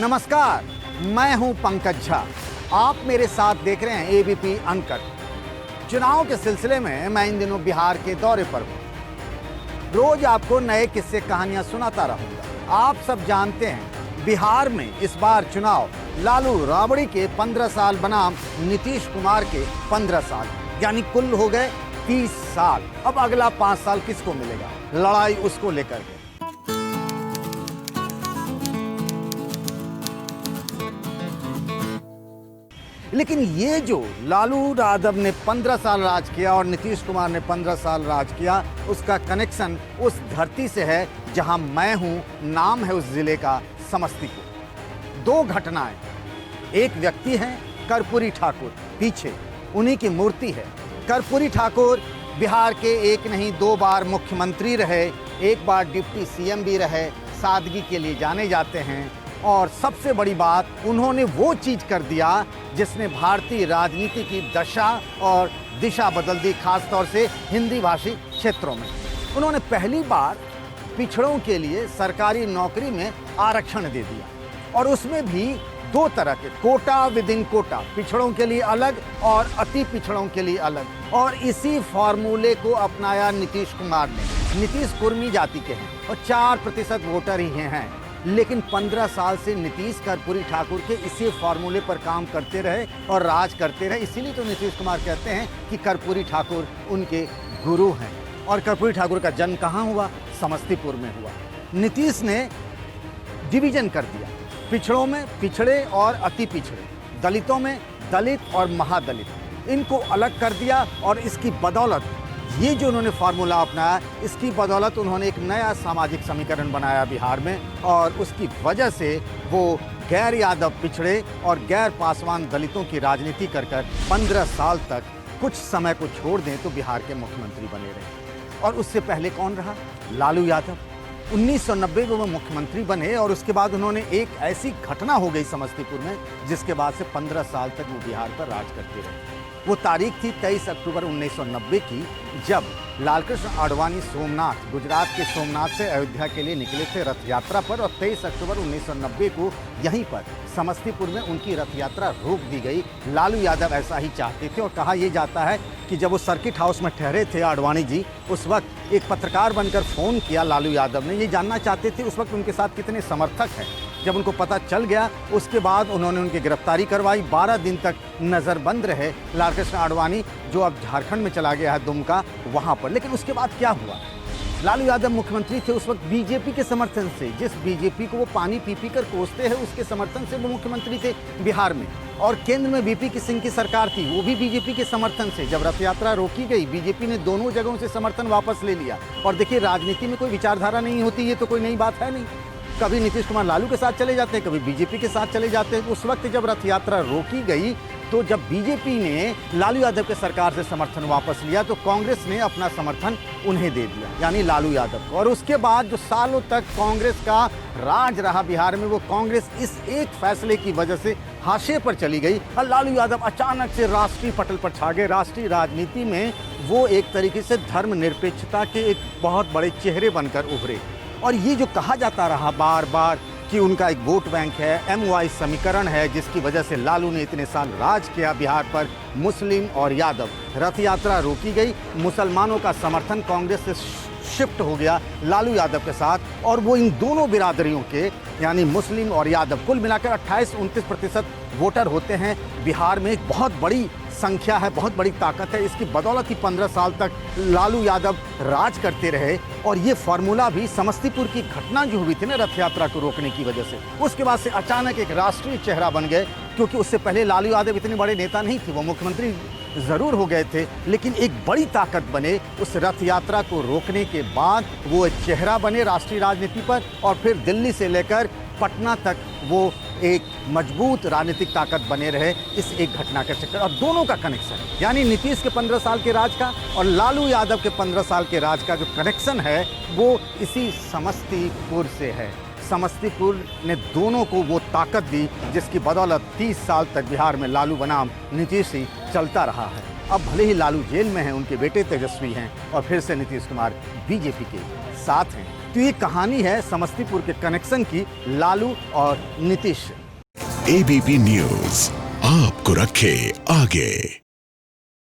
नमस्कार, मैं हूं पंकज झा। आप मेरे साथ देख रहे हैं एबीपी अनकट। चुनाव के सिलसिले में मैं इन दिनों बिहार के दौरे पर हूं। रोज आपको नए किस्से कहानियां सुनाता रहूंगा। आप सब जानते हैं बिहार में इस बार चुनाव लालू राबड़ी के 15 साल बनाम नीतीश कुमार के 15 साल, यानी कुल हो गए 30 साल। अब अगला 5 साल किसको मिलेगा? लड़ाई उसको लेकर के। लेकिन ये जो लालू यादव ने 15 साल राज किया और नीतीश कुमार ने 15 साल राज किया, उसका कनेक्शन उस धरती से है जहां मैं हूं। नाम है उस जिले का समस्तीपुर। दो घटनाएं, एक व्यक्ति है कर्पूरी ठाकुर, पीछे उन्हीं की मूर्ति है। कर्पूरी ठाकुर बिहार के एक नहीं 2 बार मुख्यमंत्री रहे, एक बार डिप्टी सीएम भी रहे, सादगी के लिए जाने जाते हैं। और सबसे बड़ी बात, उन्होंने वो चीज कर दिया जिसने भारतीय राजनीति की दशा और दिशा बदल दी, खासतौर से हिंदी भाषी क्षेत्रों में। उन्होंने पहली बार पिछड़ों के लिए सरकारी नौकरी में आरक्षण दे दिया, और उसमें भी 2 तरह के, कोटा विद इन कोटा, पिछड़ों के लिए अलग और अति पिछड़ों के लिए अलग। और इसी फॉर्मूले को अपनाया नीतीश कुमार ने। नीतीश कुर्मी जाति के हैं और 4% वोटर ही हैं, लेकिन 15 साल से नीतीश कर्पूरी ठाकुर के इसी फॉर्मूले पर काम करते रहे और राज करते रहे। इसीलिए तो नीतीश कुमार कहते हैं कि कर्पूरी ठाकुर उनके गुरु हैं। और कर्पूरी ठाकुर का जन्म कहाँ हुआ? समस्तीपुर में हुआ। नीतीश ने डिवीजन कर दिया, पिछड़ों में पिछड़े और अति पिछड़े, दलितों में दलित और महादलित, इनको अलग कर दिया। और इसकी बदौलत, ये जो उन्होंने फार्मूला अपनाया, इसकी बदौलत उन्होंने एक नया सामाजिक समीकरण बनाया बिहार में। और उसकी वजह से वो गैर यादव पिछड़े और गैर पासवान दलितों की राजनीति कर 15 साल तक, कुछ समय को छोड़ दें तो बिहार के मुख्यमंत्री बने रहे। और उससे पहले कौन रहा? लालू यादव। 1990 में वो मुख्यमंत्री बने और उसके बाद उन्होंने एक ऐसी घटना हो गई समस्तीपुर में, जिसके बाद से 15 साल तक वो बिहार पर राज करते रहे। वो तारीख थी 23 अक्टूबर 1990 की, जब लालकृष्ण आडवाणी सोमनाथ, गुजरात के सोमनाथ से अयोध्या के लिए निकले थे रथ यात्रा पर। और 23 अक्टूबर 1990 को यहीं पर समस्तीपुर में उनकी रथ यात्रा रोक दी गई। लालू यादव ऐसा ही चाहते थे और कहा यह जाता है कि जब वो सर्किट हाउस में ठहरे थे आडवाणी जी, उस वक्त एक पत्रकार बनकर फ़ोन किया लालू यादव ने। ये जानना चाहते थे उस वक्त उनके साथ कितने समर्थक हैं। जब उनको पता चल गया, उसके बाद उन्होंने उनकी गिरफ्तारी करवाई। 12 दिन तक नज़रबंद रहे लालकृष्ण आडवाणी, जो अब झारखंड में चला गया है, दुमका, वहाँ पर। लेकिन उसके बाद क्या हुआ? लालू यादव मुख्यमंत्री थे उस वक्त बीजेपी के समर्थन से। जिस बीजेपी को वो पानी पी पी कर कोसते हैं, उसके समर्थन से वो मुख्यमंत्री थे बिहार में। और केंद्र में बीपी सिंह की सरकार थी, वो भी बीजेपी के समर्थन से। जब रथ यात्रा रोकी गई, बीजेपी ने दोनों जगहों से समर्थन वापस ले लिया। और देखिए, राजनीति में कोई विचारधारा नहीं होती, ये तो कोई नई बात है नहीं। कभी नीतीश कुमार लालू के साथ चले जाते हैं, कभी बीजेपी के साथ चले जाते हैं। उस वक्त जब रथ यात्रा रोकी गई, तो जब बीजेपी ने लालू यादव के सरकार से समर्थन वापस लिया, तो कांग्रेस ने अपना समर्थन उन्हें दे दिया, यानी लालू यादव को। और उसके बाद जो सालों तक कांग्रेस का राज रहा बिहार में, वो कांग्रेस इस एक फैसले की वजह से हाशिए पर चली गई और लालू यादव अचानक से राष्ट्रीय पटल पर छा गए। राष्ट्रीय राजनीति में वो एक तरीके से धर्मनिरपेक्षता के एक बहुत बड़े चेहरे बनकर उभरे। और ये जो कहा जाता रहा बार बार कि उनका एक वोट बैंक है, MY समीकरण है, जिसकी वजह से लालू ने इतने साल राज किया बिहार पर, मुस्लिम और यादव। रथ यात्रा रोकी गई, मुसलमानों का समर्थन कांग्रेस से शिफ्ट हो गया लालू यादव के साथ। और वो इन दोनों बिरादरियों के, यानी मुस्लिम और यादव, कुल मिलाकर 28-29% वोटर होते हैं बिहार में। एक बहुत बड़ी संख्या है, बहुत बड़ी ताकत है। इसकी बदौलत ही 15 साल तक लालू यादव राज करते रहे। और ये फार्मूला भी समस्तीपुर की घटना जो हुई थी ना रथ यात्रा को रोकने की वजह से, उसके बाद से अचानक एक राष्ट्रीय चेहरा बन गए। क्योंकि उससे पहले लालू यादव इतने बड़े नेता नहीं थे, वो मुख्यमंत्री ज़रूर हो गए थे, लेकिन एक बड़ी ताकत बने। उस रथ यात्रा को रोकने के बाद वो एक चेहरा बने राष्ट्रीय राजनीति पर, और फिर दिल्ली से लेकर पटना तक वो एक मजबूत राजनीतिक ताकत बने रहे इस एक घटना के चक्कर। और दोनों का कनेक्शन, यानी नीतीश के 15 साल के राज का और लालू यादव के 15 साल के राज का जो कनेक्शन है, वो इसी समस्तीपुर से है। समस्तीपुर ने दोनों को वो ताकत दी जिसकी बदौलत 30 साल तक बिहार में लालू बनाम नीतीश ही चलता रहा है। अब भले ही लालू जेल में हैं, उनके बेटे तेजस्वी हैं और फिर से नीतीश कुमार बीजेपी के साथ हैं। तो ये कहानी है समस्तीपुर के कनेक्शन की, लालू और नीतीश। एबीपी न्यूज आपको रखे आगे।